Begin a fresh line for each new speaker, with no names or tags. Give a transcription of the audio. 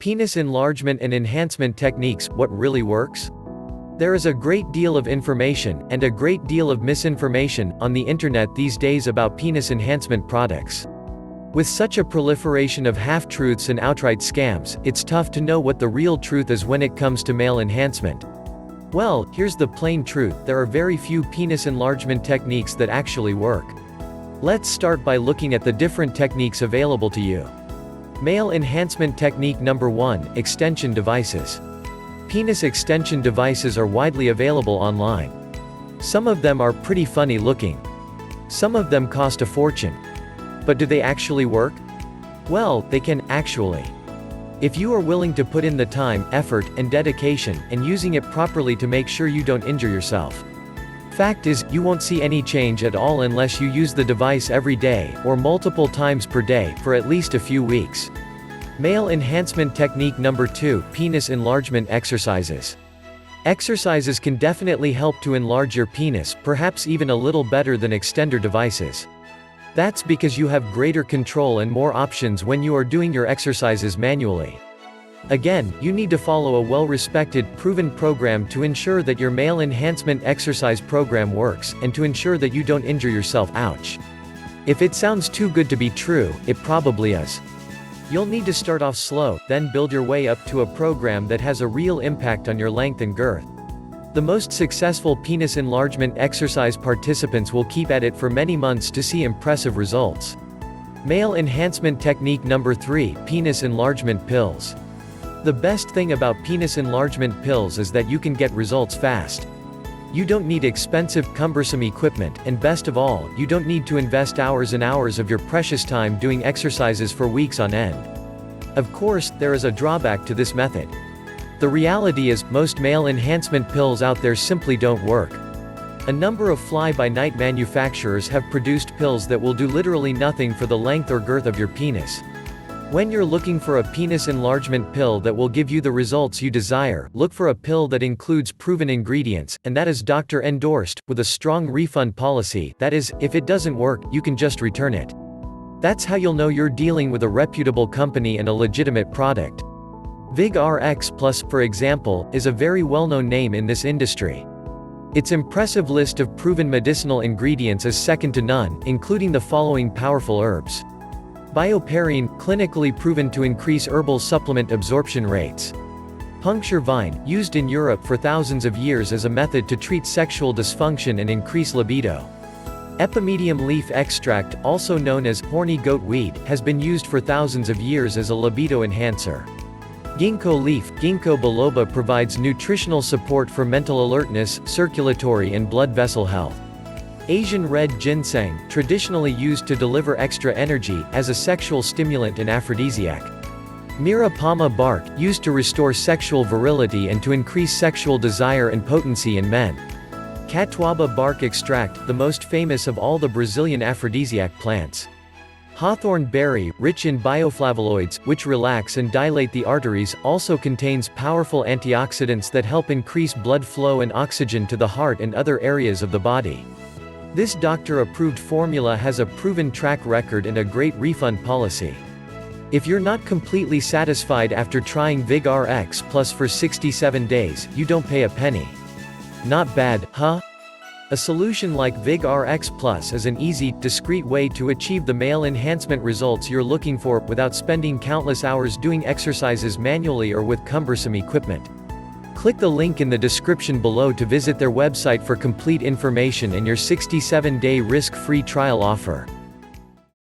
Penis enlargement and enhancement techniques, what really works? There is a great deal of information, and a great deal of misinformation, on the internet these days about penis enhancement products. With such a proliferation of half-truths and outright scams, it's tough to know what the real truth is when it comes to male enhancement. Well, here's the plain truth: there are very few penis enlargement techniques that actually work. Let's start by looking at the different techniques available to you. Male enhancement technique number 1, extension devices. Penis extension devices are widely available online. Some of them are pretty funny looking. Some of them cost a fortune. But do they actually work? Well, they can, actually. If you are willing to put in the time, effort, and dedication, and using it properly to make sure you don't injure yourself. Fact is, you won't see any change at all unless you use the device every day, or multiple times per day, for at least a few weeks. Male enhancement technique number 2, penis enlargement exercises. Exercises can definitely help to enlarge your penis, perhaps even a little better than extender devices. That's because you have greater control and more options when you are doing your exercises manually. Again, you need to follow a well-respected, proven program to ensure that your male enhancement exercise program works, and to ensure that you don't injure yourself. Ouch. If it sounds too good to be true, it probably is. You'll need to start off slow, then build your way up to a program that has a real impact on your length and girth. The most successful penis enlargement exercise participants will keep at it for many months to see impressive results. Male enhancement technique number 3, penis enlargement pills. The best thing about penis enlargement pills is that you can get results fast. You don't need expensive, cumbersome equipment, and best of all, you don't need to invest hours and hours of your precious time doing exercises for weeks on end. Of course, there is a drawback to this method. The reality is, most male enhancement pills out there simply don't work. A number of fly-by-night manufacturers have produced pills that will do literally nothing for the length or girth of your penis. When you're looking for a penis enlargement pill that will give you the results you desire, look for a pill that includes proven ingredients, and that is doctor-endorsed, with a strong refund policy. That is, if it doesn't work, you can just return it. That's how you'll know you're dealing with a reputable company and a legitimate product. VigRx Plus, for example, is a very well-known name in this industry. Its impressive list of proven medicinal ingredients is second to none, including the following powerful herbs. Bioperine, clinically proven to increase herbal supplement absorption rates. Puncture vine, used in Europe for thousands of years as a method to treat sexual dysfunction and increase libido. Epimedium leaf extract, also known as horny goat weed, has been used for thousands of years as a libido enhancer. Ginkgo leaf, Ginkgo biloba, provides nutritional support for mental alertness, circulatory and blood vessel health. Asian red ginseng, traditionally used to deliver extra energy, as a sexual stimulant and aphrodisiac. Mirapama bark, used to restore sexual virility and to increase sexual desire and potency in men. Catuaba bark extract, the most famous of all the Brazilian aphrodisiac plants. Hawthorn berry, rich in bioflavonoids, which relax and dilate the arteries, also contains powerful antioxidants that help increase blood flow and oxygen to the heart and other areas of the body. This doctor-approved formula has a proven track record and a great refund policy. If you're not completely satisfied after trying VigRx Plus for 67 days, you don't pay a penny. Not bad, huh? A solution like VigRx Plus is an easy, discreet way to achieve the male enhancement results you're looking for, without spending countless hours doing exercises manually or with cumbersome equipment. Click the link in the description below to visit their website for complete information and your 67-day risk-free trial offer.